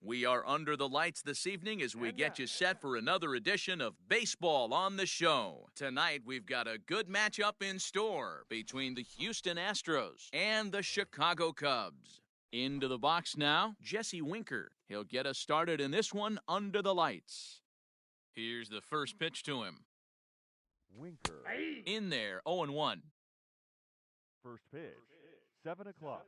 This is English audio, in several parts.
We are under the lights this evening as we get you set for another edition of Baseball on the Show. Tonight, we've got a good matchup in store between the Houston Astros and the Chicago Cubs. Into the box now, Jesse Winker. He'll get us started in this one under the lights. Here's the first pitch to him. Winker. In there, 0-1. First pitch, 7 o'clock.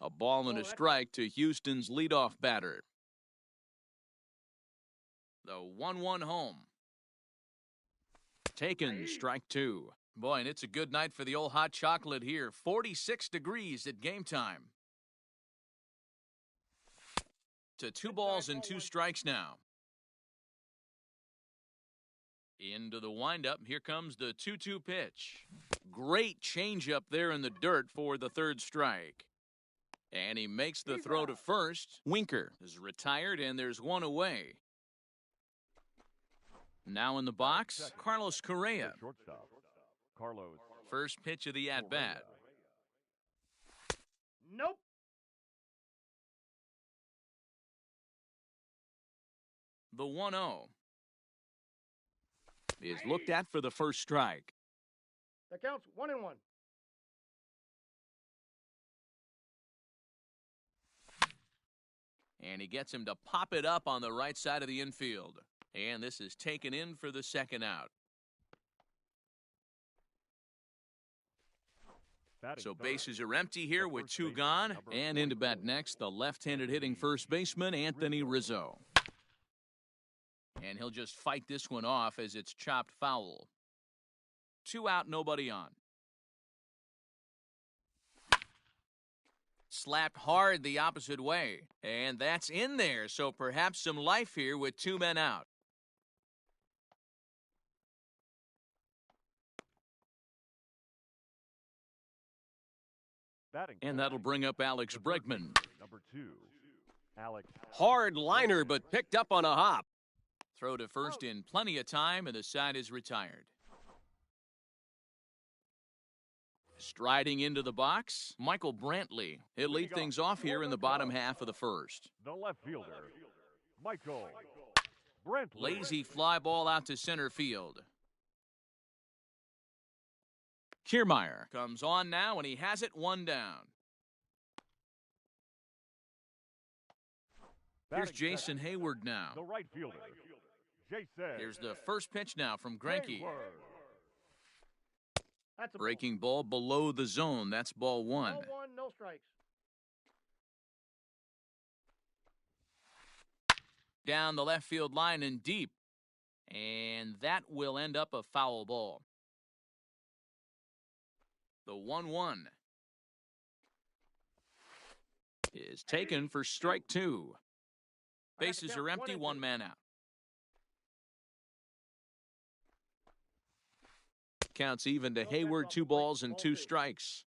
A ball and a strike to Houston's leadoff batter. The 1-1 home. Taken, strike two. Boy, and it's a good night for the old hot chocolate here. 46 degrees at game time. To 2 balls and 2 strikes now. Into the windup. Here comes the 2-2 pitch. Great changeup there in the dirt for the third strike. And he makes the throw to first. Winker is retired, and there's one away. Now in the box, Carlos Correa. Shortstop, Carlos. First pitch of the at-bat. Nope. The 1-0 is looked at for the first strike. That counts 1-1. And he gets him to pop it up on the right side of the infield. And this is taken in for the second out. So bases are empty here with 2 gone. And into bat next, the left-handed hitting first baseman, Anthony Rizzo. And he'll just fight this one off as it's chopped foul. 2 out, nobody on. Slapped hard the opposite way. And that's in there, so perhaps some life here with 2 men out. And that'll bring up Alex Bregman. Number 2, Alex. Hard liner, but picked up on a hop. Throw to first in plenty of time, and the side is retired. Striding into the box, Michael Brantley. He'll lead things off here in the bottom half of the first. The left fielder, Michael Brantley. Lazy fly ball out to center field. Keermeyer comes on now, and he has it 1 down. Here's Jason Hayward now. The right fielder, Jason. Here's the first pitch now from Greinke. Hayward. That's a Breaking ball below the zone. That's ball 1. ball 1, no strikes. Down the left field line and deep. And that will end up a foul ball. The 1-1 is taken for strike 2. Bases are empty, 1 man out. Counts even to Hayward, 2 balls and 2 strikes.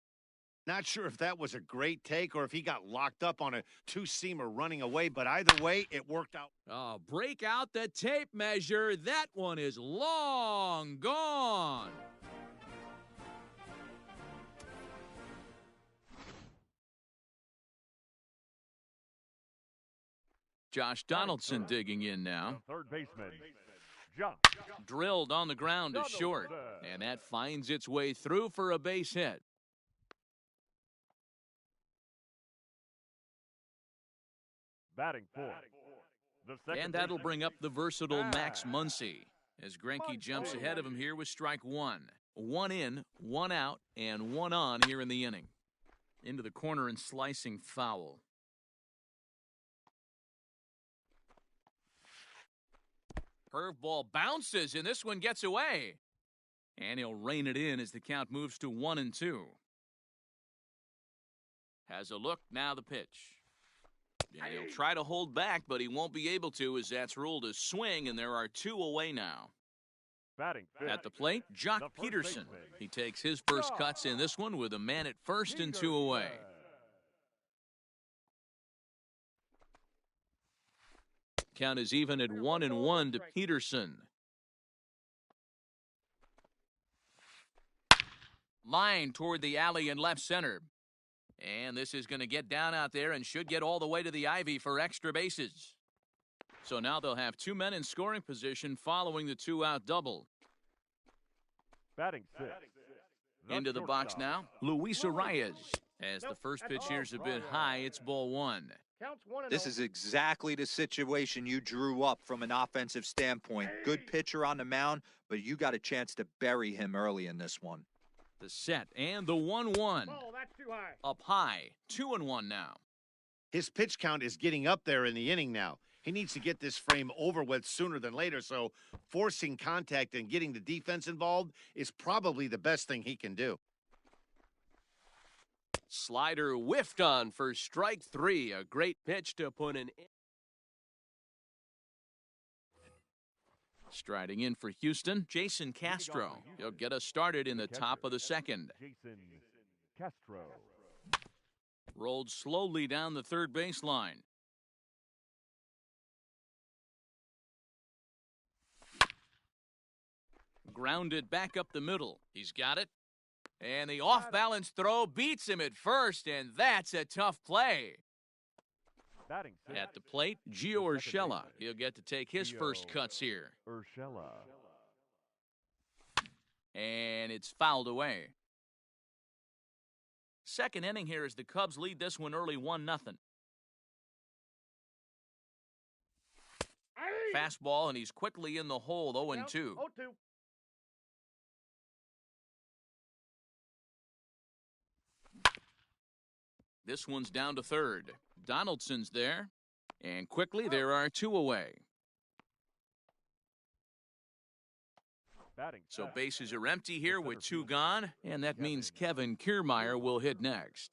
Not sure if that was a great take or if he got locked up on a 2-seamer running away, but either way, it worked out. Oh, break out the tape measure. That one is long gone. Josh Donaldson digging in now. The third baseman, Josh. Drilled on the ground to short. And that finds its way through for a base hit. Batting fourth. The second And that'll baseman, bring up the versatile Max Muncie as Greinke jumps ahead of him here with strike 1. 1 in, 1 out, and 1 on here in the inning. Into the corner and slicing foul. Curveball bounces, and this one gets away. And he'll rein it in as the count moves to 1-2. Has a look, now the pitch. And he'll try to hold back, but he won't be able to as that's ruled a swing, and there are 2 away now. batting fifth. At the plate, Jock The first Peterson. baseman. He takes his first cuts in this one with a man at first and 2 away. Count is even at 1-1 to Peterson. Line toward the alley in left center. And this is going to get down out there and should get all the way to the ivy for extra bases. So now they'll have two men in scoring position following the two-out double. Batting six. Into the box now, Luis Arias. As the first pitch here's a bit high, it's ball one. Counts 1-0. This is exactly the situation you drew up from an offensive standpoint. Good pitcher on the mound, but you got a chance to bury him early in this one. The set and the 1-1. Ball, that's too high. Up high, 2-1 now. His pitch count is getting up there in the inning now. He needs to get this frame over with sooner than later, so forcing contact and getting the defense involved is probably the best thing he can do. Slider whiffed on for strike three. A great pitch to put an end. Striding in for Houston, Jason Castro. He'll get us started in the top of the second. Jason Castro. Rolled slowly down the third baseline. Grounded back up the middle. He's got it. And the off-balance throw beats him at first, and that's a tough play. Batting six. At the plate, Gio Urshela. He'll get to take his first cuts here. Urshela. And it's fouled away. Second inning here as the Cubs lead this one early 1-0. Fastball, and he's quickly in the hole, 0-2. 0-2. This one's down to third. Donaldson's there. And quickly, there are two away. Batting So seven. bases are empty here with two gone, and that means Kevin Keermeyer will hit next.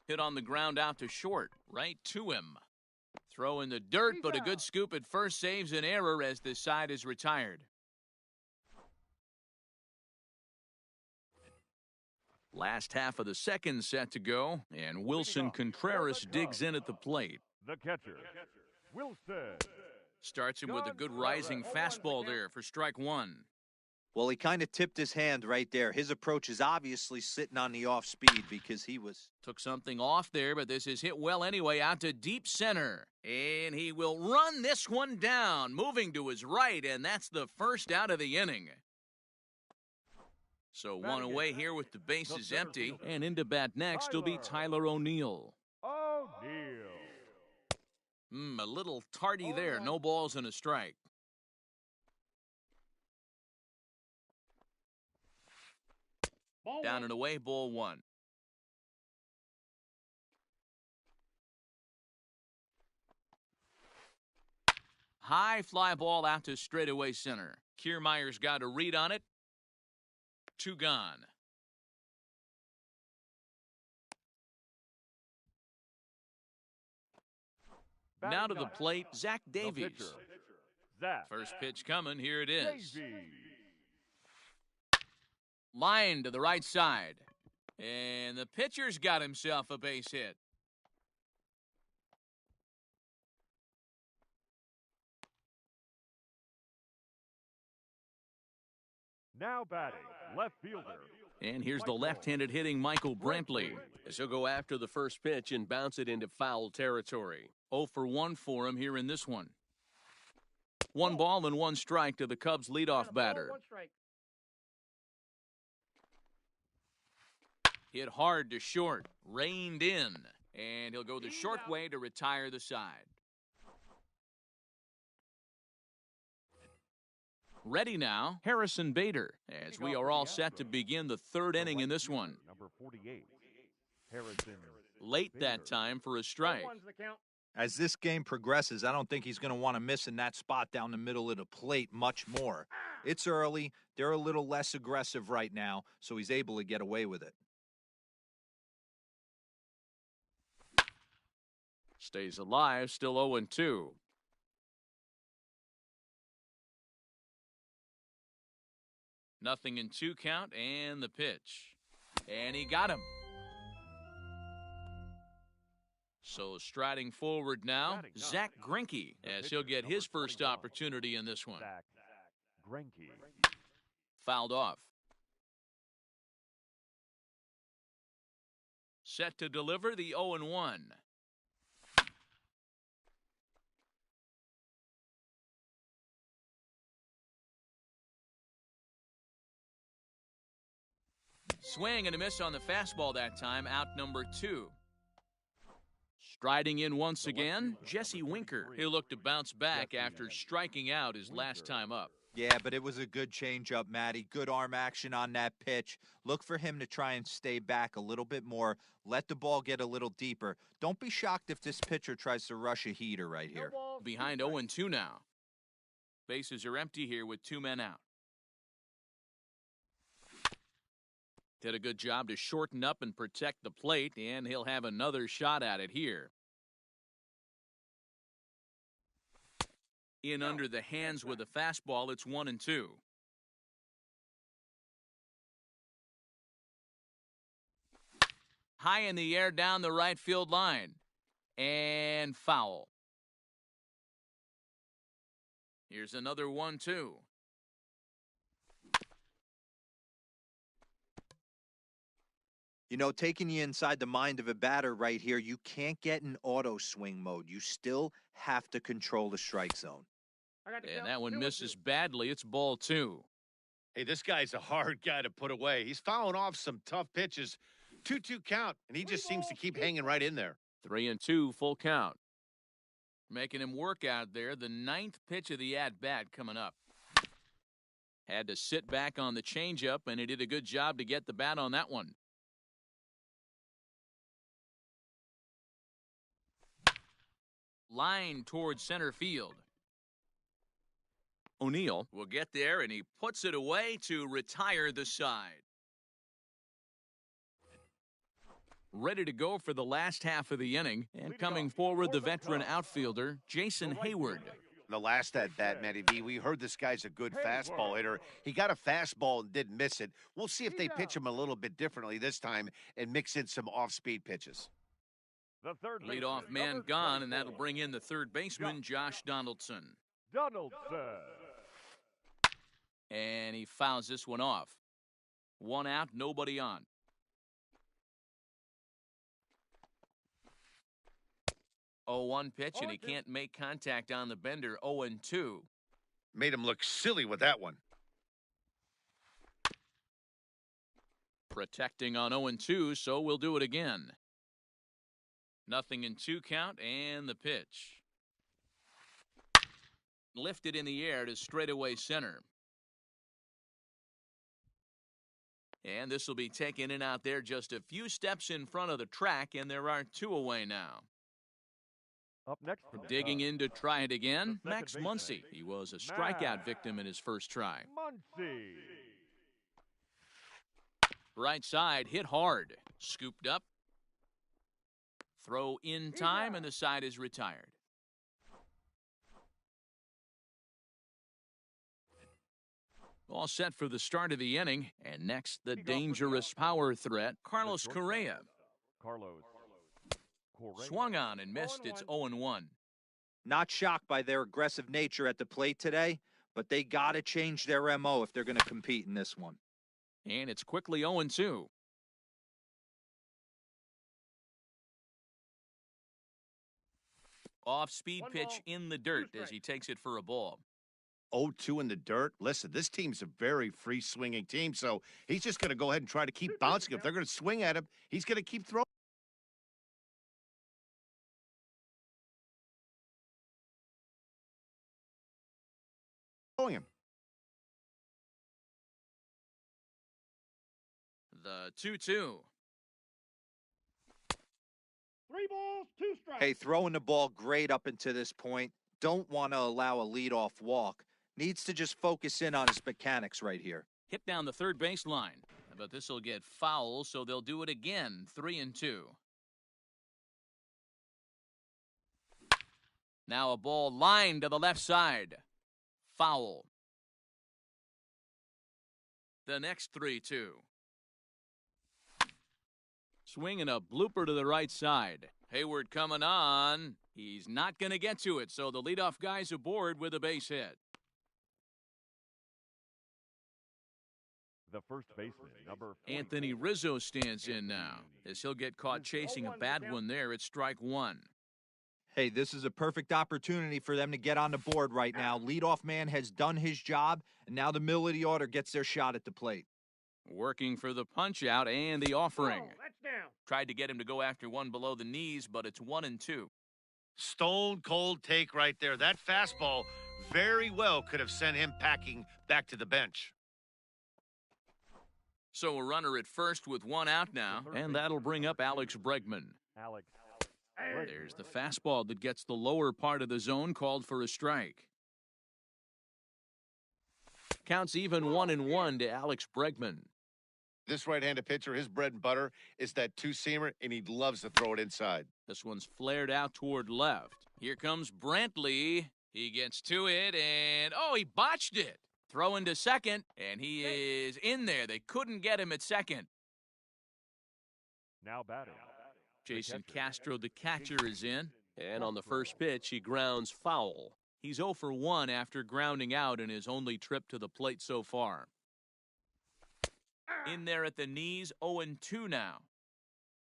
Hit on the ground out to short, right to him. Throw in the dirt, but a good scoop at first saves an error as this side is retired. Last half of the second set to go, and Wilson Contreras digs in at the plate. The catcher, Wilson. Starts him with a good rising fastball there for strike one. Well, he kind of tipped his hand right there. His approach is obviously sitting on the off speed because he was... Took something off there, but this is hit well anyway out to deep center. And he will run this one down, moving to his right, and that's the first out of the inning. So one away here with the bases empty, and into bat next will be Tyler O'Neill. O'Neill. A little tardy there, no balls and a strike. Down and away, ball one. High fly ball out to straightaway center. Keermeyer's got a read on it. Two gone. Now to the plate, Zach Davies. Zach First pitch coming, here it is. Davies. Line to the right side. And the pitcher's got himself a base hit. Now batting, left fielder. And here's the left-handed hitting Michael Brantley. As he'll go after the first pitch and bounce it into foul territory. 0 for 1 for him here in this one. 1 ball and 1 strike to the Cubs' leadoff batter. 1 strike. Hit hard to short, reined in, and he'll go the short way to retire the side. Ready now, Harrison Bader, as we are all set to begin the third inning in this one. Number 48, Harrison. Late that time for a strike. 1's the count. As this game progresses, I don't think he's going to want to miss in that spot down the middle of the plate much more. It's early. They're a little less aggressive right now, so he's able to get away with it. Stays alive, still 0-2. Nothing in 2 count, and the pitch. And he got him. So striding forward now, Zach Greinke, as he'll get his first opportunity in this one. Zach Greinke. Fouled off. Set to deliver the 0-1. Swing and a miss on the fastball that time, out number 2. Striding in once again, Jesse Winker. He'll look to bounce back after striking out his last time up. Yeah, but it was a good changeup, Matty. Good arm action on that pitch. Look for him to try and stay back a little bit more. Let the ball get a little deeper. Don't be shocked if this pitcher tries to rush a heater right here. Behind 0-2 now. Bases are empty here with 2 men out. Did a good job to shorten up and protect the plate, and he'll have another shot at it here. In under the hands with a fastball, it's 1-2. High in the air down the right field line. And foul. Here's another 1-2. You know, taking you inside the mind of a batter right here, you can't get in auto swing mode. You still have to control the strike zone. And that one misses badly. It's ball 2. Hey, this guy's a hard guy to put away. He's fouling off some tough pitches. 2-2 count, and he just seems to keep hanging right in there. 3-2, full count. Making him work out there. The 9th pitch of the at-bat coming up. Had to sit back on the changeup, and he did a good job to get the bat on that one. Line towards center field. O'Neill will get there, and he puts it away to retire the side. Ready to go for the last half of the inning, and coming forward, the veteran outfielder, Jason Hayward. The last at-bat, Matty V, we heard this guy's a good fastball hitter. He got a fastball and didn't miss it. We'll see if they pitch him a little bit differently this time and mix in some off-speed pitches. The third Leadoff man gone, and that'll bring in the third baseman, Josh Donaldson. Donaldson. And he fouls this one off. 1 out, nobody on. 0-1 pitch, and he can't make contact on the bender. 0-2. Made him look silly with that one. Protecting on 0-2, so we'll do it again. 0-2 count, and the pitch. Lifted in the air to straightaway center. And this will be taken in out there just a few steps in front of the track, and there are 2 away now. Up next, Digging in to try it again, Max Muncie. He was a strikeout victim in his first try. Muncie. Right side, hit hard. Scooped up. Throw in time, and the side is retired. All set for the start of the inning. And next, the dangerous power threat, Carlos Correa. Carlos. Swung on and missed. It's 0-1. Not shocked by their aggressive nature at the plate today, but they got to change their MO if they're going to compete in this one. And it's quickly 0-2. Off-speed pitch in the dirt as he takes it for a ball. 0-2 in the dirt. Listen, this team's a very free-swinging team, so he's just going to go ahead and try to keep bouncing. If they're going to swing at him, he's going to keep throwing him. The 2-2. 3 balls, 2 strikes. Hey, throwing the ball great up until this point. Don't want to allow a leadoff walk. Needs to just focus in on his mechanics right here. Hit down the third baseline. But this will get foul, so they'll do it again. 3-2. Now a ball lined to the left side. Foul. The next 3-2. Swinging a blooper to the right side. Hayward coming on. He's not going to get to it, so the leadoff guy's aboard with a base hit. The first baseman, number 44. Anthony Rizzo stands in now, as he'll get caught chasing a bad one there at strike one. Hey, this is a perfect opportunity for them to get on the board right now. Leadoff man has done his job, and now the middle of the order gets their shot at the plate. Working for the punch-out and the offering. Oh, that's down. Tried to get him to go after one below the knees, but it's 1-2. Stone cold take right there. That fastball very well could have sent him packing back to the bench. So a runner at first with one out now, and that'll bring up Alex Bregman. Alex. There's the fastball that gets the lower part of the zone called for a strike. Counts even 1-1 to Alex Bregman. This right-handed pitcher, his bread and butter is that two-seamer, and he loves to throw it inside. This one's flared out toward left. Here comes Brantley. He gets to it, and oh, he botched it. Throwing to second, and he is in there. They couldn't get him at second. Now batting. Jason Castro, the catcher, is in. And on the first pitch, he grounds foul. He's 0 for 1 after grounding out in his only trip to the plate so far. In there at the knees, 0-2 now.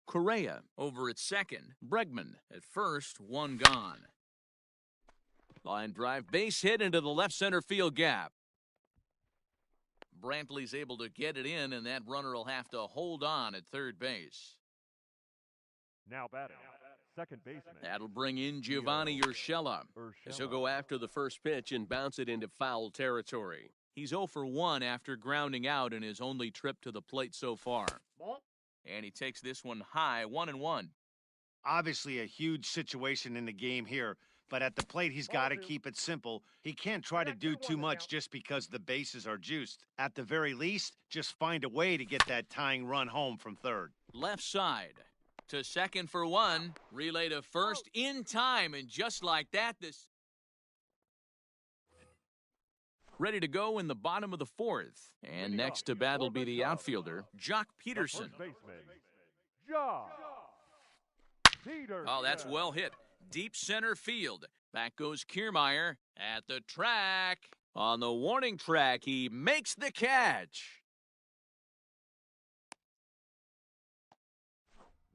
Correa over at second. Bregman at first, one gone. Line drive, base hit into the left center field gap. Brantley's able to get it in, and that runner will have to hold on at third base. Now batting. Second baseman. That'll bring in Giovanni Urshela. As he'll go after the first pitch and bounce it into foul territory. He's 0 for 1 after grounding out in his only trip to the plate so far. Ball. And he takes this one high, 1-1. Obviously a huge situation in the game here, but at the plate, he's got to keep it simple. He can't try to do too much just because the bases are juiced. At the very least, just find a way to get that tying run home from third. Left side to second for one. Relay to first in time, and just like that, this ready to go in the bottom of the fourth. And next to bat will be the outfielder, Jock Peterson. First baseman. Jock Peterson. Oh, that's well hit. Deep center field. Back goes Keermeyer at the track. On the warning track, he makes the catch.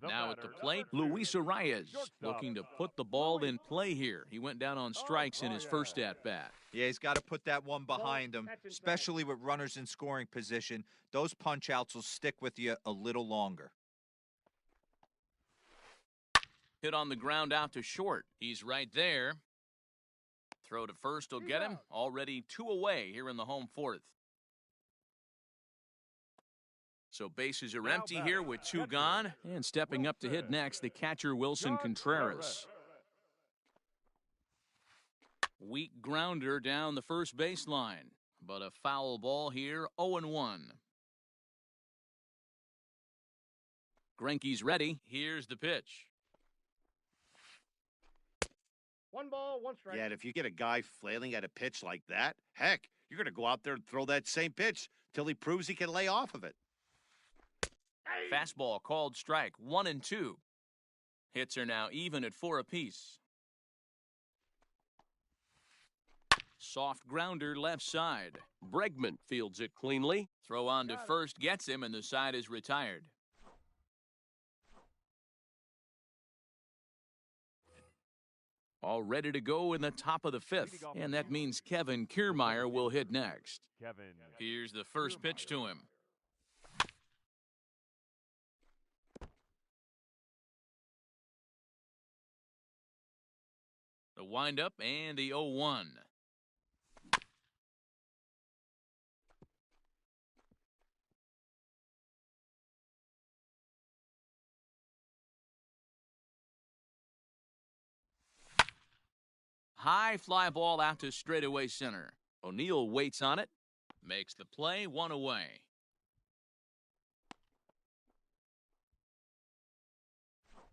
Now at the plate, Luis Arias looking to put the ball in play here. He went down on strikes in his first at-bat. Yeah, he's got to put that one behind him, especially with runners in scoring position. Those punch-outs will stick with you a little longer. Hit on the ground out to short. He's right there. Throw to first will get him. Already 2 away here in the home fourth. So bases are empty here with 2 gone. And stepping up to hit next, the catcher Wilson Contreras. Weak grounder down the first baseline. But a foul ball here, 0-1. Greinke's ready. Here's the pitch. 1 ball, 1 strike. Yeah, and if you get a guy flailing at a pitch like that, heck, you're going to go out there and throw that same pitch till he proves he can lay off of it. Fastball called strike, 1-2. Hits are now even at 4 apiece. Soft grounder left side. Bregman fields it cleanly. Throw on to first gets him, and the side is retired. All ready to go in the top of the 5th, and that means Kevin Keermeyer will hit next. Here's the first pitch to him. The windup and the 0-1. High fly ball out to straightaway center. O'Neill waits on it. Makes the play, 1 away.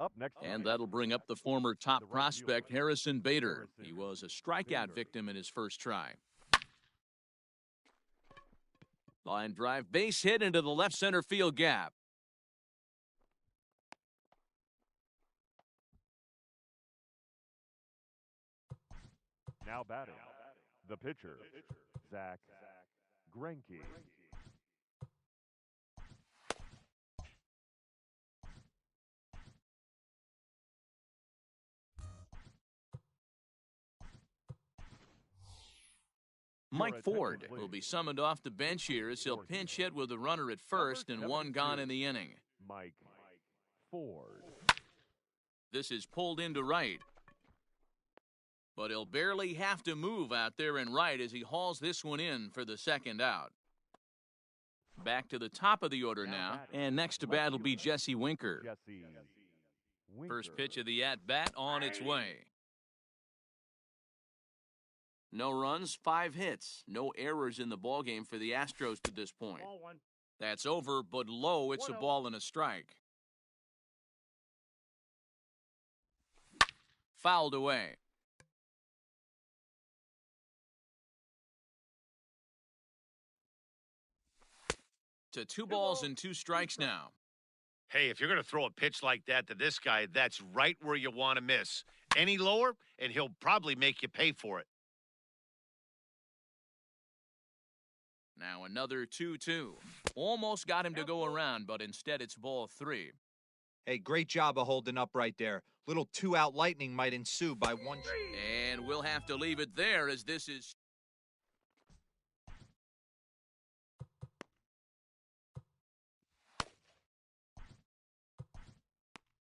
Up next. And that'll bring up the former top prospect, Harrison Bader. He was a strikeout victim in his first try. Line drive, base hit into the left center field gap. Now batting. The pitcher, Zach Greinke. Mike Ford will be summoned off the bench here as he'll pinch hit with a runner at first and one gone in the inning. Mike Ford. This is pulled into right. But he'll barely have to move out there in right as he hauls this one in for the second out. Back to the top of the order now, and next to bat will be Jesse Winker. First pitch of the at-bat on its way. No runs, 5 hits. No errors in the ballgame for the Astros to this point. Ball one. That's over, but low, it's a 1-0. ball and a strike. Fouled away. To 2 balls and 2 strikes now. Hey, if you're going to throw a pitch like that to this guy, that's right where you want to miss. Any lower, and he'll probably make you pay for it. Now another 2-2. Almost got him to go around, but instead it's ball 3. Hey, great job of holding up right there. Little 2-out lightning might ensue by one. And we'll have to leave it there as this is...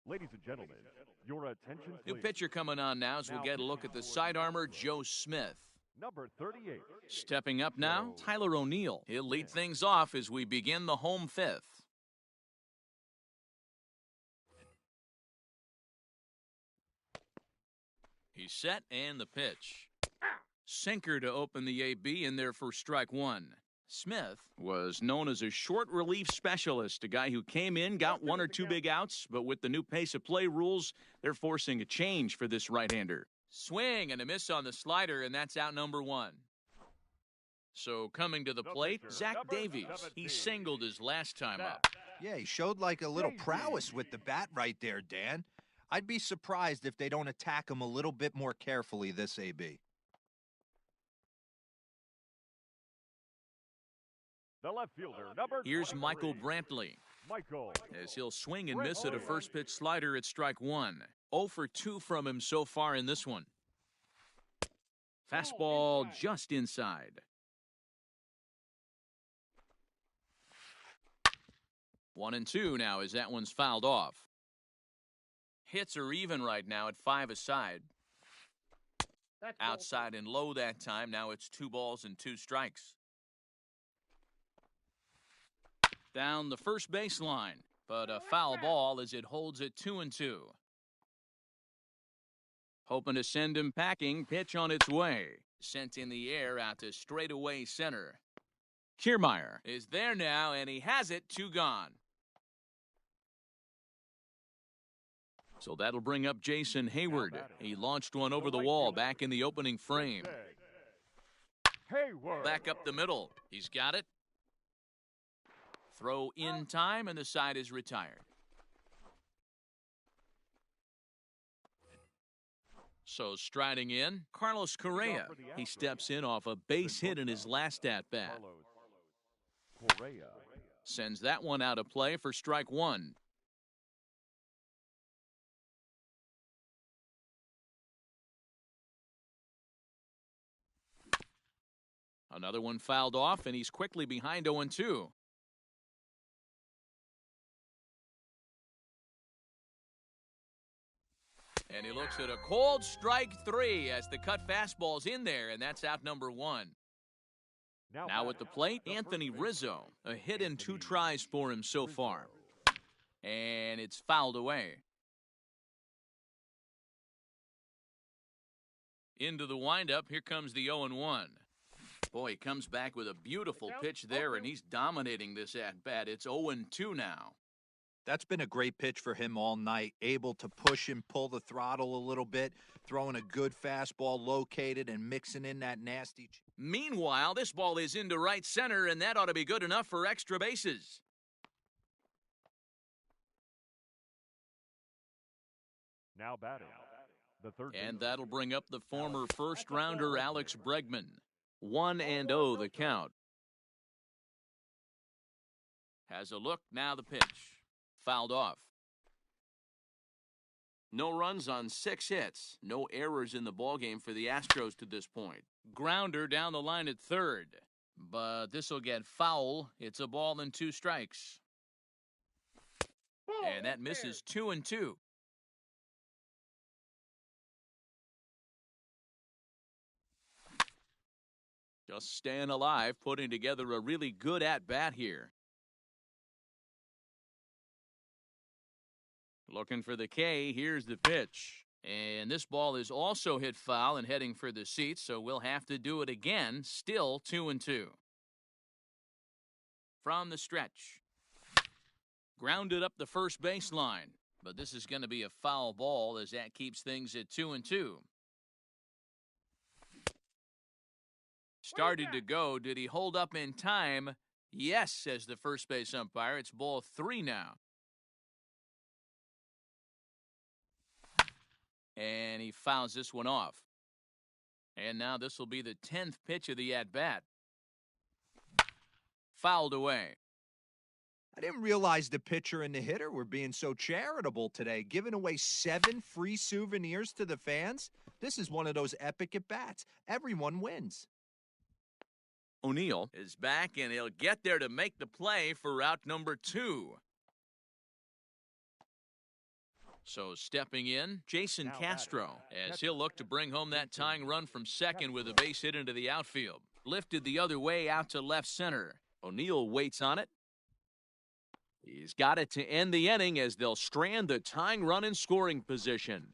Ladies and gentlemen, your attention New please. pitcher coming on now as we'll get a look at the side armor, Joe Smith. Number 38. Stepping up now, Tyler O'Neill. He'll lead things off as we begin the home 5th. He's set and the pitch. Sinker to open the AB in there for strike 1. Smith was known as a short relief specialist, a guy who came in, got 1 or 2 big outs, but with the new pace of play rules, they're forcing a change for this right-hander. Swing and a miss on the slider, and that's out number 1. So coming to the plate, Zach Davies. He singled his last time up. Yeah, he showed like a little prowess with the bat right there, Dan. I'd be surprised if they don't attack him a little bit more carefully this AB. The left fielder, number Here's 23. Michael Brantley Michael. as he'll swing and miss at a first pitch slider at strike 1. 0 for 2 from him so far in this one. Fastball just inside. 1-2 now as that one's fouled off. Hits are even right now at 5 aside. That's ball Outside and low that time. Now it's 2 balls and 2 strikes. Down the first baseline, but a foul ball as it holds it 2-2. Hoping to send him packing. Pitch on its way. Sent in the air out to straightaway center. Keermeyer is there now, and he has it. 2 gone. So that'll bring up Jason Hayward. He launched one over the wall back in the opening frame. Hayward. Back up the middle. He's got it. Throw in time, and the side is retired. So striding in, Carlos Correa. He steps in off a base hit in his last at-bat. Carlos Correa. Sends that one out of play for strike 1. Another one fouled off, and he's quickly behind 0-2. And he looks at a cold strike 3 as the cut fastball's in there, and that's out number 1. Now at the plate, Anthony Rizzo. A hit and 2 tries for him so far. And it's fouled away. Into the windup, here comes the 0-1. Boy, he comes back with a beautiful pitch there, and he's dominating this at-bat. It's 0-2 now. That's been a great pitch for him all night. Able to push and pull the throttle a little bit, throwing a good fastball located and mixing in that nasty. Meanwhile, this ball is into right center, and that ought to be good enough for extra bases. Now batting. The third And baseman. that'll bring up the former first-rounder Alex Bregman. 1-0 the count. Has a look, now the pitch. Fouled off. No runs on 6 hits. No errors in the ballgame for the Astros to this point. Grounder down the line at third. But this will get foul. It's a ball and 2 strikes. And that misses 2-2. Just staying alive, putting together a really good at-bat here. Looking for the K. Here's the pitch. And this ball is also hit foul and heading for the seats, so we'll have to do it again. Still 2-2. From the stretch. Grounded up the first baseline. But this is going to be a foul ball as that keeps things at 2-2. Started to go. Did he hold up in time? Yes, says the first base umpire. It's ball 3 now. And he fouls this one off. And now this will be the 10th pitch of the at-bat. Fouled away. I didn't realize the pitcher and the hitter were being so charitable today, giving away 7 free souvenirs to the fans. This is one of those epic at-bats. Everyone wins. O'Neill is back, and he'll get there to make the play for out number 2. So stepping in, Jason Castro, as he'll look to bring home that tying run from second with a base hit into the outfield. Lifted the other way out to left center. O'Neill waits on it. He's got it to end the inning as they'll strand the tying run in scoring position.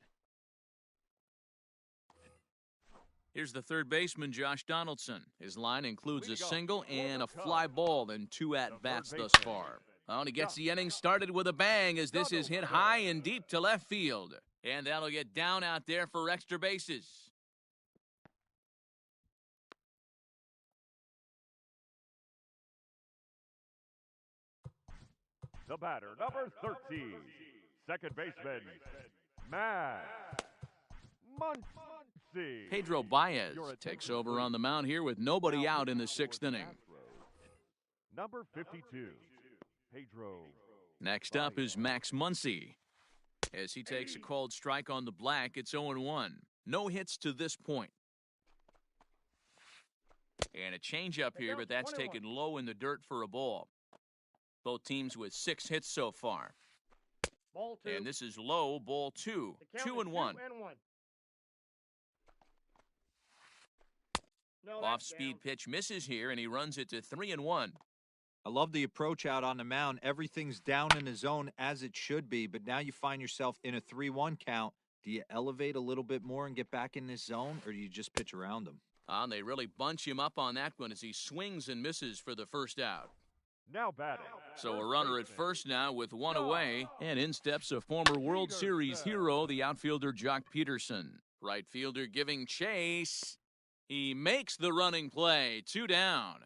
Here's the third baseman, Josh Donaldson. His line includes a single and a fly ball in 2 at-bats thus far. Well, and he gets the inning started with a bang as this is hit high and deep to left field. And that'll get down out there for extra bases. The batter, number 13, second baseman, Matt Muncie. Pedro Baez takes over on the mound here with nobody out in the 6th inning. Number 52, Pedro. Next up is Max Muncie. As he takes a called strike on the black, it's 0-1. No hits to this point. And a changeup here, but that's taken low in the dirt for a ball. Both teams with 6 hits so far. Ball 2. And this is low, ball 2. 2-1. No, Off-speed pitch misses here, and he runs it to 3-1. I love the approach out on the mound. Everything's down in the zone as it should be, but now you find yourself in a 3-1 count. Do you elevate a little bit more and get back in this zone, or do you just pitch around him? And they really bunch him up on that one as he swings and misses for the first out. Now batting. So a runner at first now with 1 away, and in steps a former World Series hero, the outfielder Jock Peterson. Right fielder giving chase. He makes the running play. 2 down.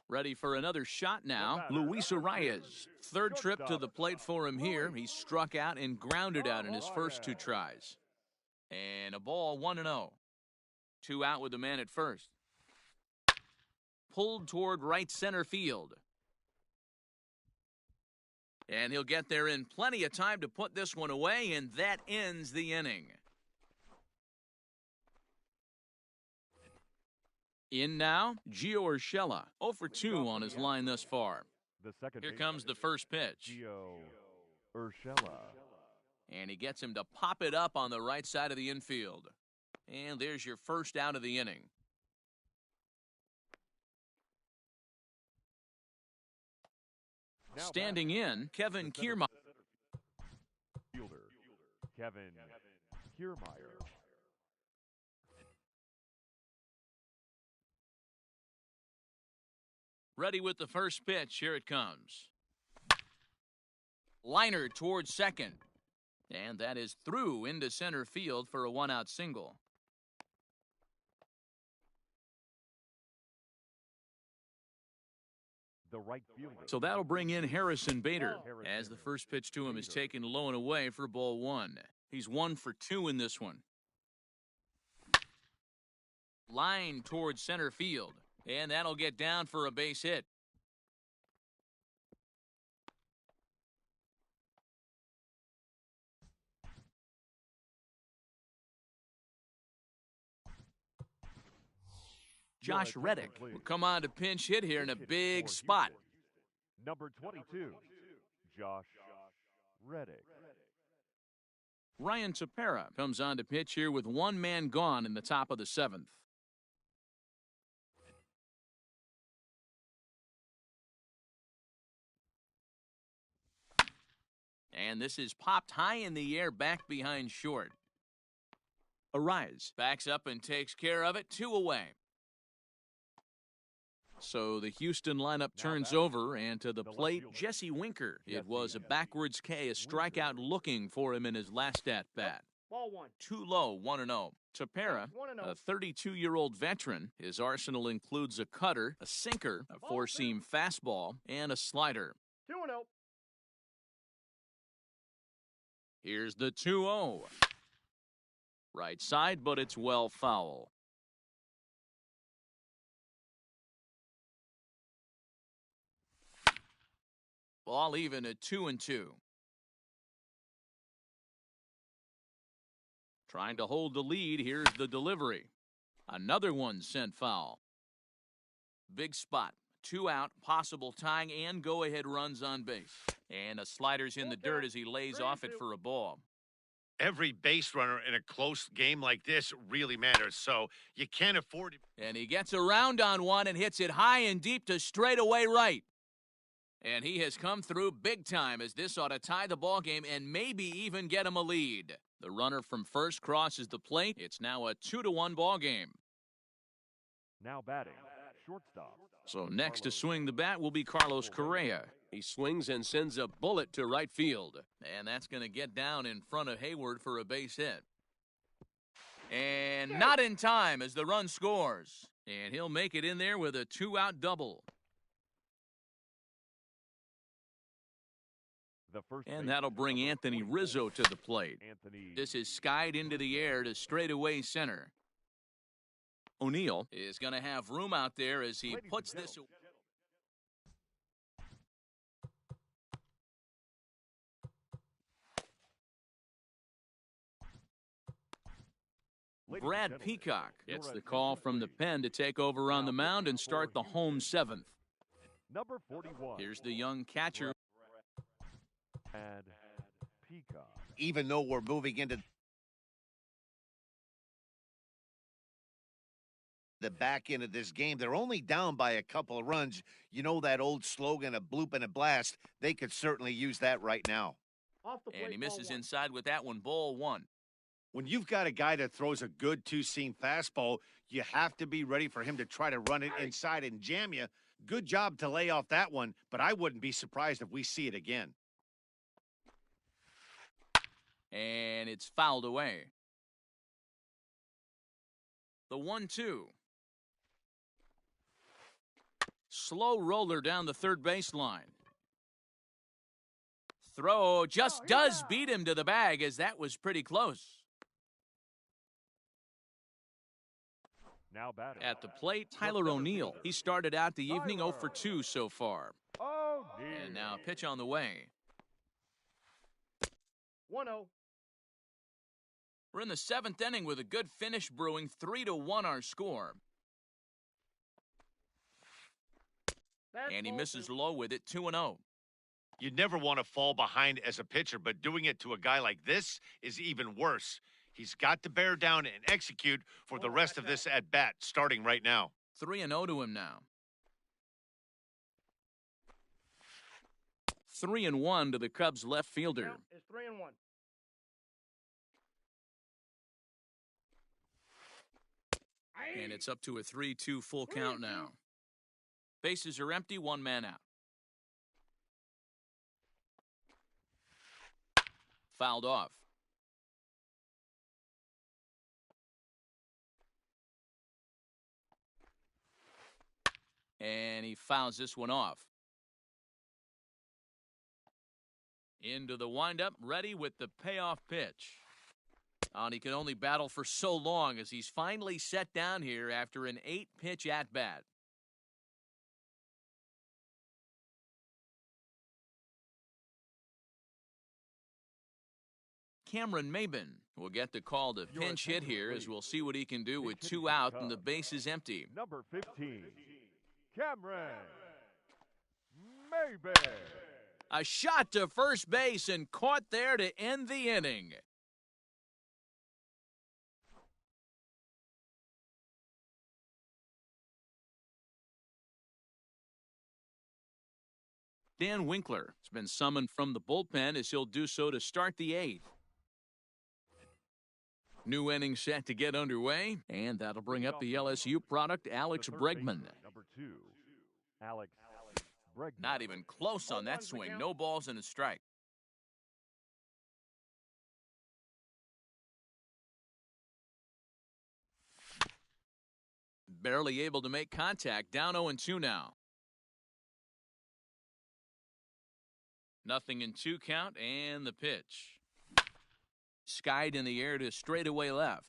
Ready for another shot now, Luis Arias. Third trip to the plate for him here. He struck out and grounded out in his first 2 tries. And a ball, 1-0. 2 out with the man at first. Pulled toward right center field. And he'll get there in plenty of time to put this one away, and that ends the inning. In now, Gio Urshela, 0 for 2 on his line thus far. Here comes the first pitch. Gio Urshela. And he gets him to pop it up on the right side of the infield. And there's your first out of the inning. Standing in, Kevin Keermeyer. Fielder, Kevin Keermeyer. Ready with the first pitch. Here it comes. Liner towards second. And that is through into center field for a 1-out single. The right fielder. So that'll bring in Harrison Bader as the first pitch to him is taken low and away for ball 1. He's 1 for 2 in this one. Line towards center field. And that'll get down for a base hit. Josh Reddick will come on to pinch hit here in a big For spot. Houston, number 22, Josh Reddick. Ryan Tepera comes on to pitch here with one man gone in the top of the 7th. And this is popped high in the air back behind short. Arise backs up and takes care of it. 2 away. So the Houston lineup turns over, and to the plate, Jesse Winker. It was a backwards K, a strikeout looking for him in his last at-bat. Ball 1. Too low, 1-0. Tepera, 1-0. a 32-year-old veteran. His arsenal includes a cutter, a sinker, a four-seam fastball, and a slider. 2-0. Here's the 2-0. Right side, but it's well foul. Ball even at 2-2. Trying to hold the lead. Here's the delivery. Another one sent foul. Big spot. 2 out, possible tying and go-ahead runs on base. And a slider's in the dirt as he lays off it for a ball. Every base runner in a close game like this really matters, so you can't afford it. And he gets around on one and hits it high and deep to straightaway right. And he has come through big time, as this ought to tie the ball game and maybe even get him a lead. The runner from first crosses the plate. It's now a 2-1 ball game. Now batting, shortstop. So next to swing the bat will be Carlos Correa. He swings and sends a bullet to right field. And that's going to get down in front of Hayward for a base hit. And not in time as the run scores. And he'll make it in there with a 2-out double. And that'll bring Anthony Rizzo to the plate. This is skied into the air to straightaway center. O'Neill is going to have room out there as he puts this away. Brad Peacock gets the call from the pen to take over on the mound and start the home 7th. Number 41. Here's the young catcher. And Peacock. Even though we're moving into the back end of this game, they're only down by a couple of runs. You know that old slogan, a bloop and a blast? They could certainly use that right now. Off the plate, And he misses ball 1. inside with that one, ball 1. When you've got a guy that throws a good two-seam fastball, you have to be ready for him to try to run it inside and jam you. Good job to lay off that one, but I wouldn't be surprised if we see it again. And it's fouled away. The 1-2. Slow roller down the third baseline. Throw just does beat him to the bag, as that was pretty close. Now batting. At the plate, Tyler O'Neill. He started out the evening 0 for 2 so far. Oh, dear. And now pitch on the way. 1-0. We're in the 7th inning with a good finish brewing. 3-1 our score. And he misses low with it. 2-0. You never want to fall behind as a pitcher, but doing it to a guy like this is even worse. He's got to bear down and execute for the rest of this at-bat, starting right now. 3-0 to him now. 3-1 to the Cubs left fielder. Count is 3-1. And it's up to a 3-2 full count now. Bases are empty, 1 man out. Fouled off. And he fouls this one off. Into the windup, ready with the payoff pitch. And he can only battle for so long as he's finally set down here after an 8-pitch at-bat. Cameron Maben We'll get the call to pinch hit here as we'll see what he can do with 2 out and the base is empty. Number 15, Cameron Maybe. A shot to first base and caught there to end the inning. Dan Winkler has been summoned from the bullpen as he'll do so to start the 8th. New inning set to get underway, and that'll bring up the LSU product, Alex Bregman. Number 2, Alex Breckman. Not even close on that swing. No balls and a strike. Barely able to make contact. Down 0-2 now. Nothing in 2 count, and the pitch. Skied in the air to straightaway left.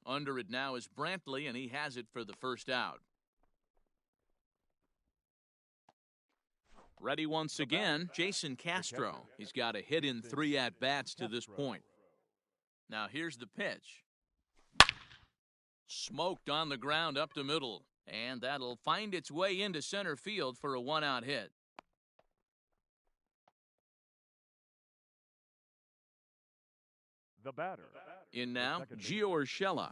Under it now is Brantley, and he has it for the first out. Ready once again, Jason Castro. He's got a hit in 3 at-bats to this point. Now here's the pitch. Smoked on the ground up the middle, and that'll find its way into center field for a 1-out hit. The batter. In now, Gio Urshela.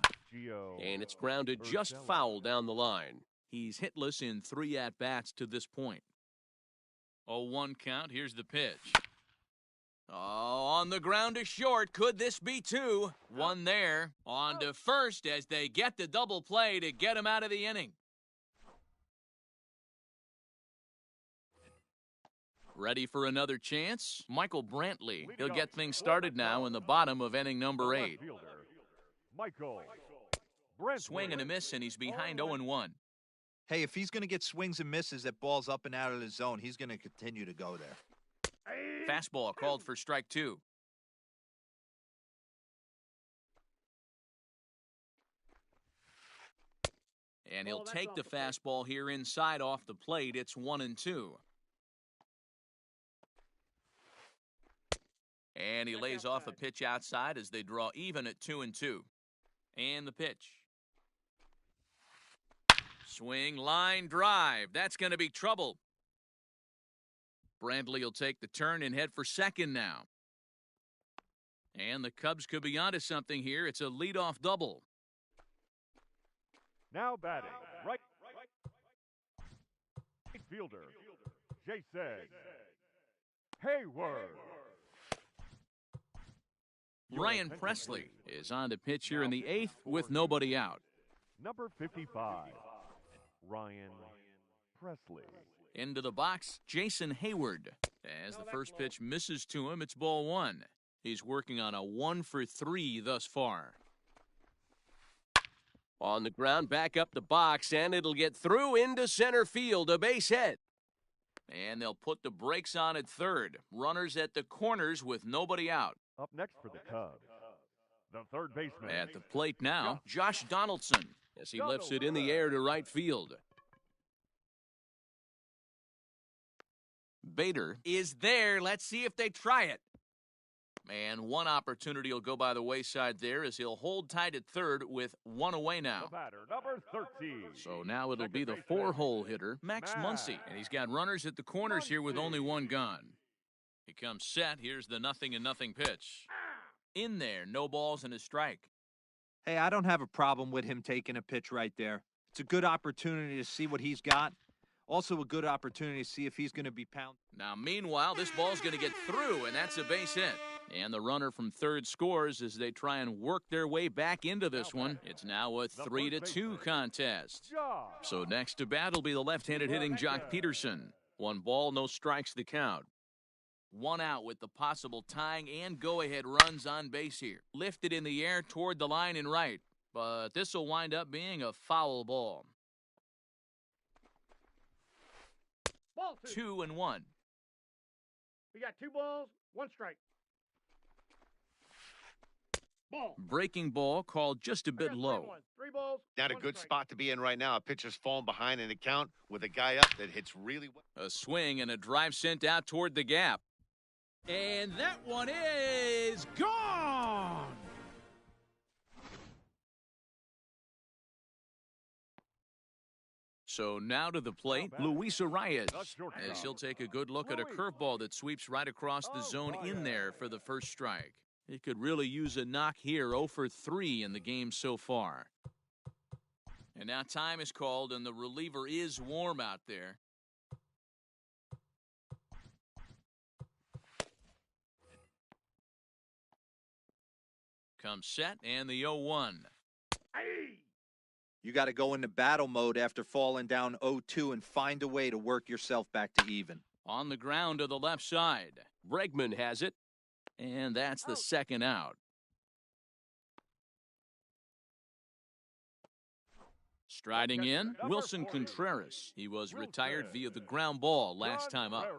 And it's grounded just foul down the line. He's hitless in 3 at-bats to this point. 0-1 count. Here's the pitch. Oh, on the ground to short. Could this be 2? 1 there. On to first as they get the double play to get him out of the inning. Ready for another chance? Michael Brantley. He'll get things started now in the bottom of inning number 8. Michael Brantley. Swing and a miss, and he's behind 0-1. Hey, if he's going to get swings and misses at balls up and out of the zone, he's going to continue to go there. Fastball called for strike 2. And he'll take the fastball here inside off the plate. It's 1-2. And he lays off a pitch outside as they draw even at 2-2. And the pitch. Swing, line, drive. That's going to be trouble. Brantley will take the turn and head for second now. And the Cubs could be onto something here. It's a leadoff double. Now batting, right fielder, Jason Hayward. Ryan Presley is on to pitch here in the 8th with nobody out. Number 55, Ryan Presley. Into the box, Jason Hayward. As the first pitch misses to him, it's ball 1. He's working on a 1-for-3 thus far. On the ground, back up the box, and it'll get through into center field, a base hit. And they'll put the brakes on at third. Runners at the corners with nobody out. Up next for the Cubs, the third baseman. At the plate now, Josh Donaldson, as he lifts it in the air to right field. Bader is there. Let's see if they try it. And one opportunity will go by the wayside there as he'll hold tight at third with 1 away now. The batter, number 13. So now it'll be the 4-hole hitter, Max Muncie. And he's got runners at the corners here with only 1 gone. He comes set. Here's the 0-0 pitch. In there, no balls and a strike. Hey, I don't have a problem with him taking a pitch right there. It's a good opportunity to see what he's got. Also a good opportunity to see if he's going to be pounded. Now, meanwhile, this ball's going to get through, and that's a base hit. And the runner from third scores as they try and work their way back into this one. It's now a 3-2 contest. So next to bat will be the left-handed hitting Jock Peterson. 1 ball, no strikes the count. 1 out with the possible tying and go-ahead runs on base here. Lifted in the air toward the line and right. But this will wind up being a foul ball. Ball 2. 2-1. We got 2 balls, 1 strike. Ball. Breaking ball called just a bit low. 3 balls. Not a 1 good strike. spot to be in right now. A pitcher's falling behind in the count with a guy up that hits really well. A swing and a drive sent out toward the gap. And that one is gone! So now to the plate, Luis Arias, as he'll take a good look at a curveball that sweeps right across the zone in there for the first strike. He could really use a knock here, 0 for 3 in the game so far. And now time is called, and the reliever is warm out there. Comes set, and the 0-1. You got to go into battle mode after falling down 0-2 and find a way to work yourself back to even. On the ground to the left side. Bregman has it. And that's the second out. Striding in, Wilson Contreras. He was retired via the ground ball last time up.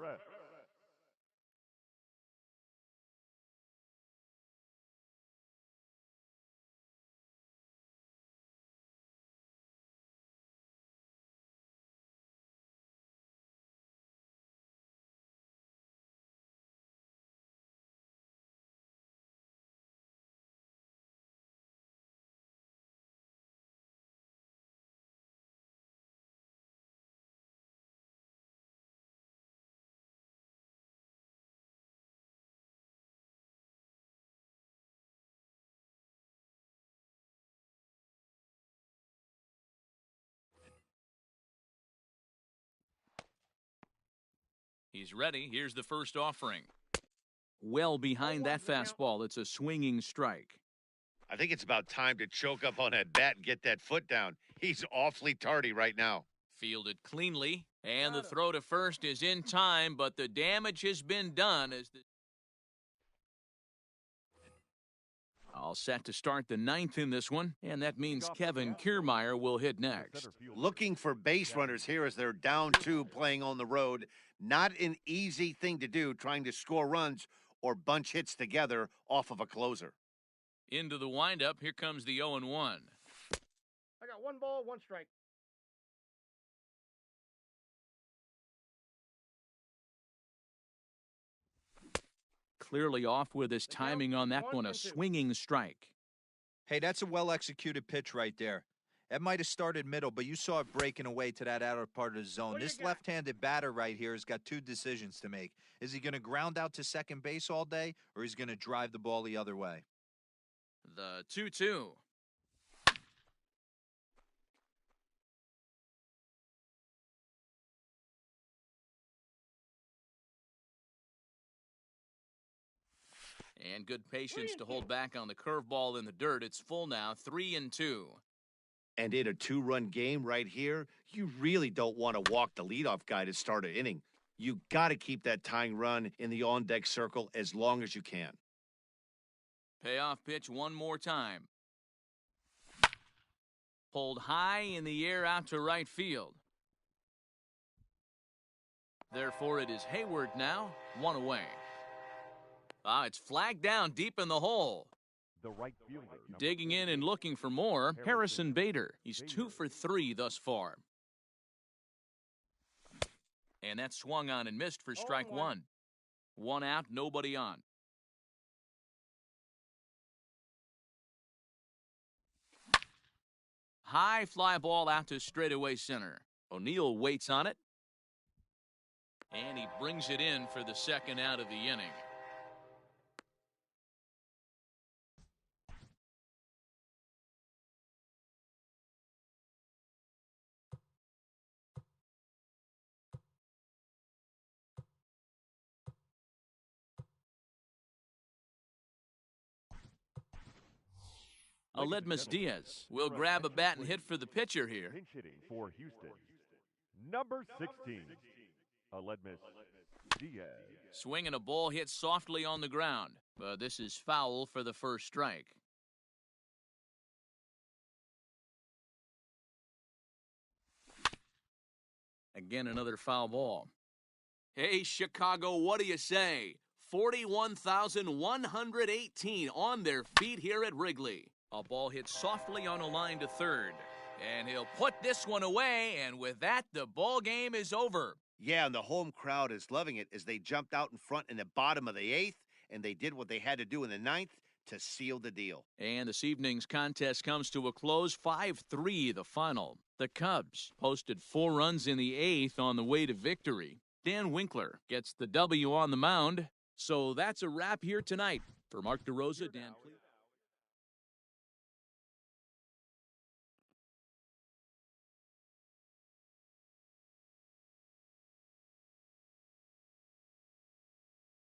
He's ready. Here's the first offering. Well behind that fastball. It's a swinging strike. I think it's about time to choke up on that bat and get that foot down. He's awfully tardy right now. Fielded cleanly, and the throw to first is in time, but the damage has been done as the all set to start the ninth in this one, and that means Kevin Keermeyer will hit next. Looking for base runners here as they're down 2 playing on the road. Not an easy thing to do, trying to score runs or bunch hits together off of a closer. Into the windup, here comes the 0-1. I got 1 ball, 1 strike. Clearly off with his timing on that one, a swinging strike. Hey, that's a well-executed pitch right there. That might have started middle, but you saw it breaking away to that outer part of the zone. This left-handed batter right here has got 2 decisions to make. Is he going to ground out to second base all day, or is he going to drive the ball the other way? The 2-2. And good patience to hold back on the curveball in the dirt. It's full now, 3-2. And in a 2-run game right here, you really don't want to walk the leadoff guy to start an inning. You got to keep that tying run in the on-deck circle as long as you can. Payoff pitch one more time. Pulled high in the air out to right field. Therefore, it is Hayward now, 1 away. It's flagged down deep in the hole. The right fielder. Digging in and looking for more, Harrison Bader. He's 2 for 3 thus far. And that swung on and missed for strike 1. 1 out, nobody on. High fly ball out to straightaway center. O'Neill waits on it. And he brings it in for the second out of the inning. Aledmus Diaz will grab a bat and hit for the pitcher here. Pinch hitting for Houston. Number 16, Aledmus Diaz. Swinging a ball hit softly on the ground, but this is foul for the first strike. Again, another foul ball. Hey, Chicago, what do you say? 41,118 on their feet here at Wrigley. A ball hit softly on a line to third. And he'll put this one away, and with that, the ball game is over. Yeah, and the home crowd is loving it as they jumped out in front in the bottom of the 8th, and they did what they had to do in the 9th to seal the deal. And this evening's contest comes to a close, 5-3 the final. The Cubs posted 4 runs in the 8th on the way to victory. Dan Winkler gets the W on the mound. So that's a wrap here tonight. For Mark DeRosa, Dan Cle